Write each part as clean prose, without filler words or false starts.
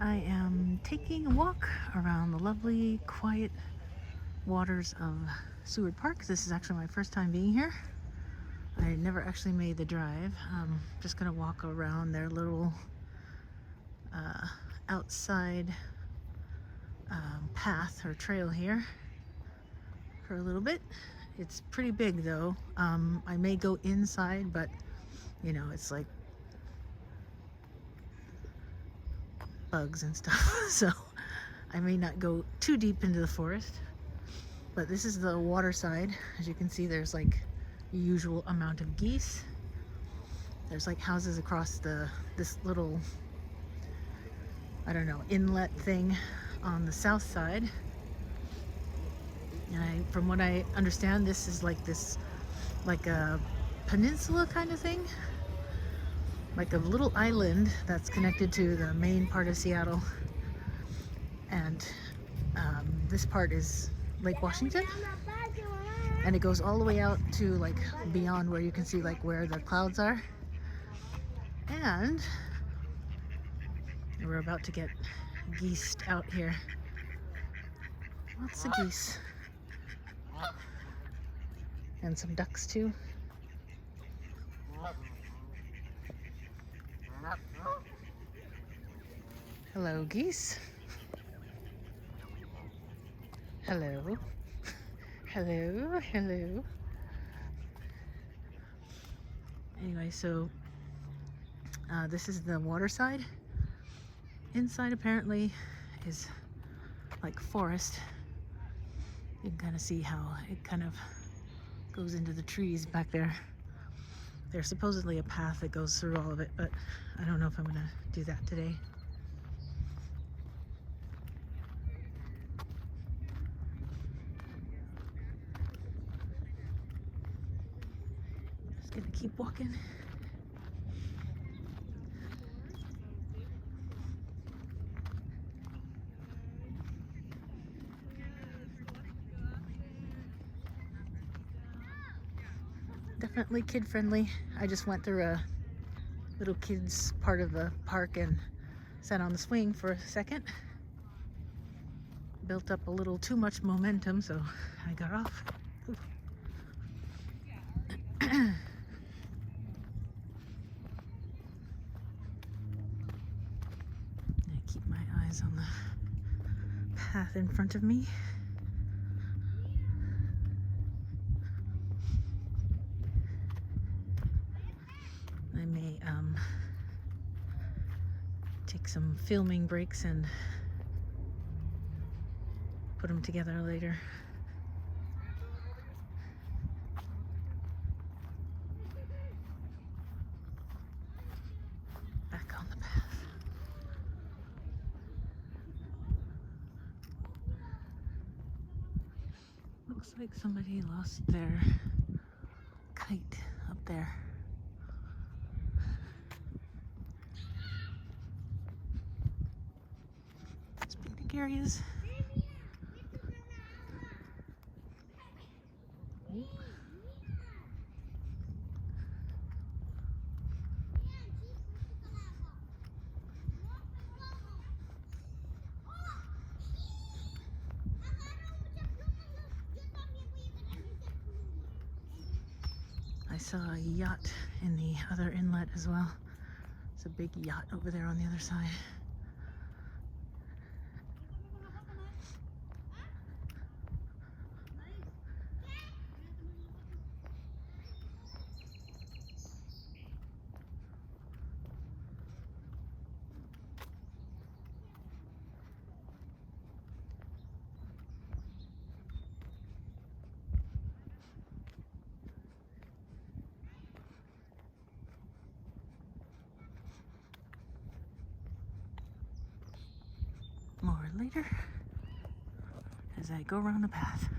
I am taking a walk around the lovely, quiet waters of Seward Park. This is actually my first time being here. I never actually made the drive. Just gonna walk around their little outside path or trail here for a little bit. It's pretty big though. I may go inside, but you know, it's like bugs and stuff, so I may not go too deep into the forest. But this is the water side. As you can see, there's like the usual amount of geese. There's like houses across this little, I don't know, inlet thing on the south side. And from what I understand, this is like a peninsula kind of thing, like a little island that's connected to the main part of Seattle. And this part is Lake Washington, and it goes all the way out to like beyond where you can see like where the clouds are. And we're about to get geesed out here. Lots of geese. And some ducks too. Hello, geese. Hello. Hello, hello. Anyway, so this is the water side. Inside apparently is like forest. You can kind of see how it kind of goes into the trees back there. There's supposedly a path that goes through all of it, but I don't know if I'm gonna do that today. Just gonna keep walking. Definitely kid friendly. I just went through a little kids part of the park and sat on the swing for a second. Built up a little too much momentum, so I got off. I keep my eyes on the path in front of me. I may take some filming breaks and put them together later. Back on the path. Looks like somebody lost their kite up there. Picnic areas. I saw a yacht in the other inlet as well. It's a big yacht over there on the other side. More later as I go around the path.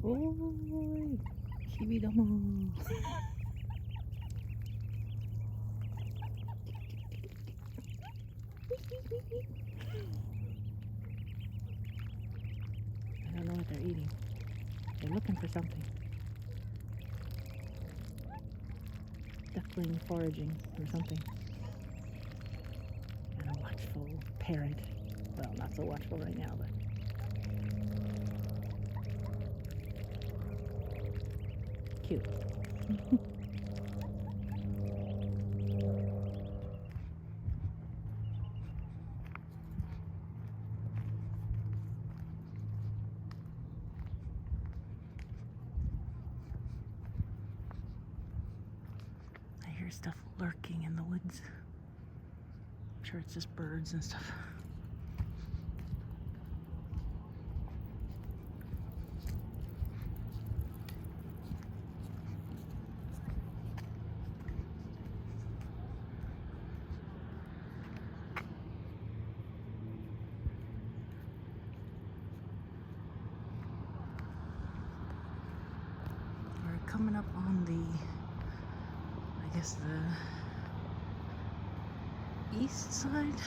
Oh, Kibidamo. I don't know what they're eating. They're looking for something. Duckling foraging or something. And a watchful parent. Well, not so watchful right now, but cute. I hear stuff lurking in the woods. I'm sure it's just birds and stuff. We're coming up on I guess the east side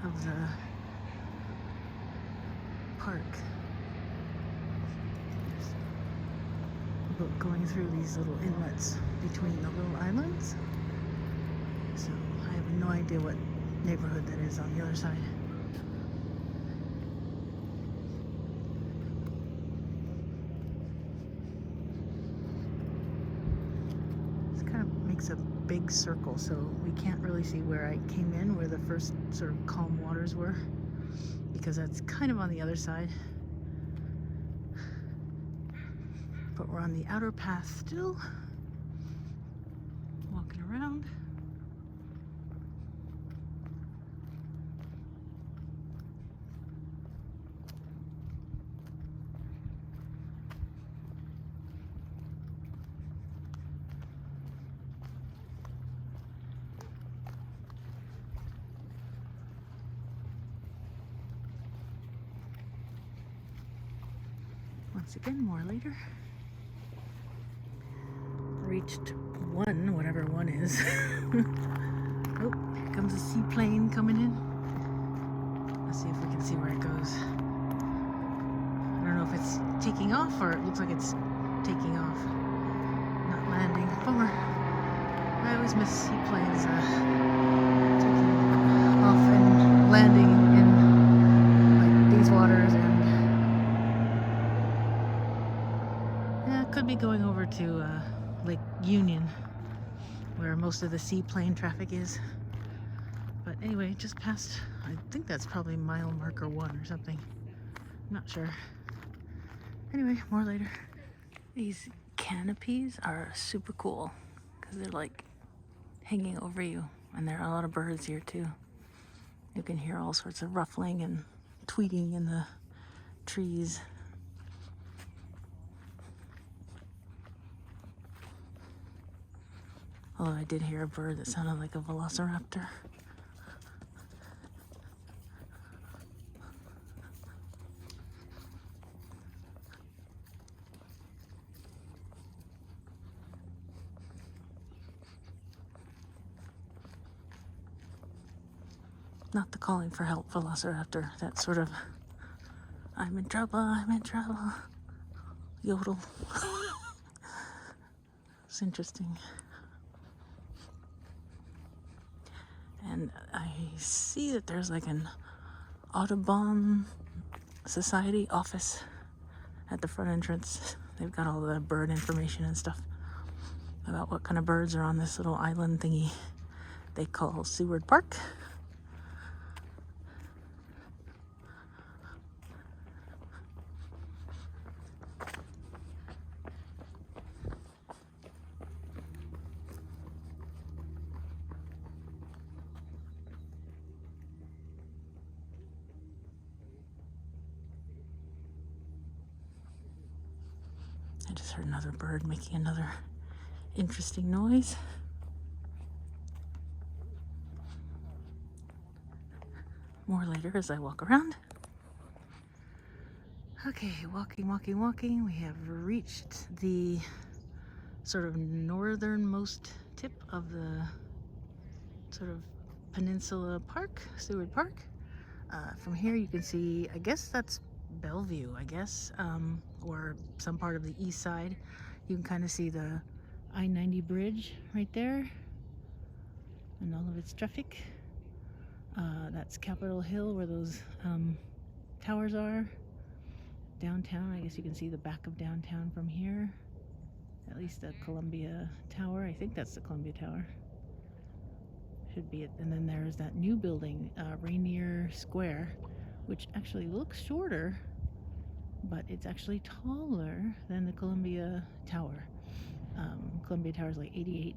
of the park. There's a boat going through these little inlets between the little islands. So I have no idea what neighborhood that is on the other side. Makes a big circle, so we can't really see where I came in, where the first sort of calm waters were, because that's kind of on the other side. But we're on the outer path still, walking around. Once again, more later. Reached one, whatever one is. Oh, here comes a seaplane coming in. Let's see if we can see where it goes. I don't know if it's taking off or it looks like it's taking off. Not landing. Bummer. I always miss seaplanes taking off and landing in like these waters, and could be going over to Lake Union, where most of the seaplane traffic is. But anyway, just past, I think that's probably mile marker 1 or something. I'm not sure. Anyway, more later. These canopies are super cool because they're like hanging over you, and there are a lot of birds here too. You can hear all sorts of ruffling and tweeting in the trees. Although I did hear a bird that sounded like a velociraptor. Not the calling for help velociraptor. That sort of, I'm in trouble, yodel. It's interesting. And I see that there's like an Audubon Society office at the front entrance. They've got all the bird information and stuff about what kind of birds are on this little island thingy they call Seward Park. I just heard another bird making another interesting noise. More later as I walk around. Okay, walking. We have reached the sort of northernmost tip of the sort of peninsula park, Seward Park. From here you can see, I guess that's Bellevue, or some part of the east side. You can kind of see the I-90 bridge right there and all of its traffic. That's Capitol Hill where those towers are. Downtown, I guess you can see the back of downtown from here. At least the Columbia Tower. I think that's the Columbia Tower. Should be it. And then there's that new building, Rainier Square, which actually looks shorter, but it's actually taller than the Columbia Tower. Columbia Tower is like 88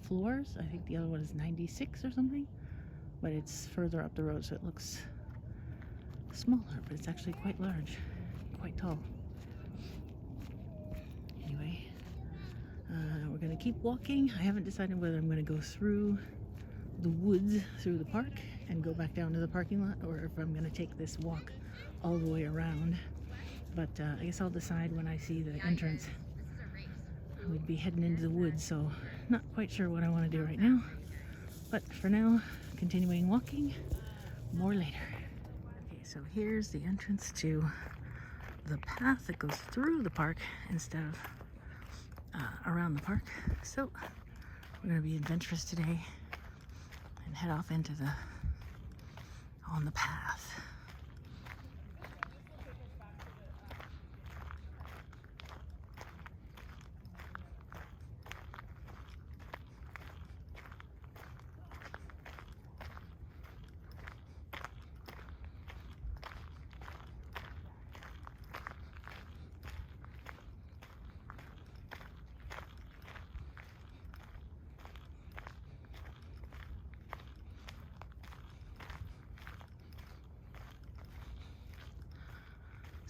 floors. I think the other one is 96 or something, but it's further up the road, so it looks smaller, but it's actually quite large, quite tall. Anyway, we're gonna keep walking. I haven't decided whether I'm gonna go through the woods, through the park, and go back down to the parking lot, or if I'm gonna take this walk all the way around. But I guess I'll decide when I see the entrance. We'd be heading into the woods, so not quite sure what I want to do right now. But for now, continuing walking, more later. Okay, so here's the entrance to the path that goes through the park instead of around the park. So we're going to be adventurous today and head off into on the path.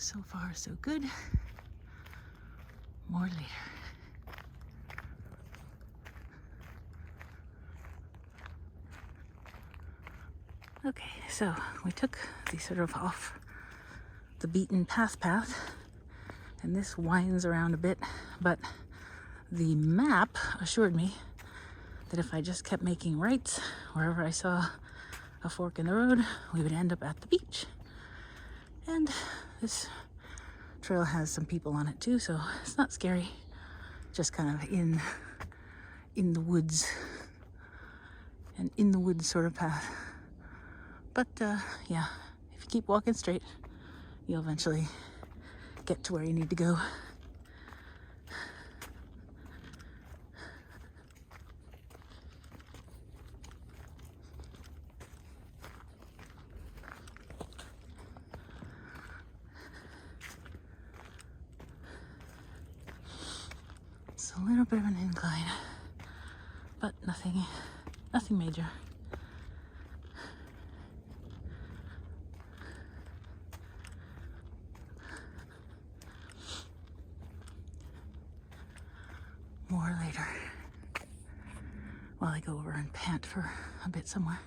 So far, so good. More later. Okay, so we took the sort of off the beaten path, and this winds around a bit, but the map assured me that if I just kept making rights wherever I saw a fork in the road, we would end up at the beach. And this trail has some people on it too, so it's not scary. Just kind of in the woods, and in the woods sort of path. But yeah, if you keep walking straight, you'll eventually get to where you need to go. It's a little bit of an incline, but nothing major. More later, while I go over and pant for a bit somewhere.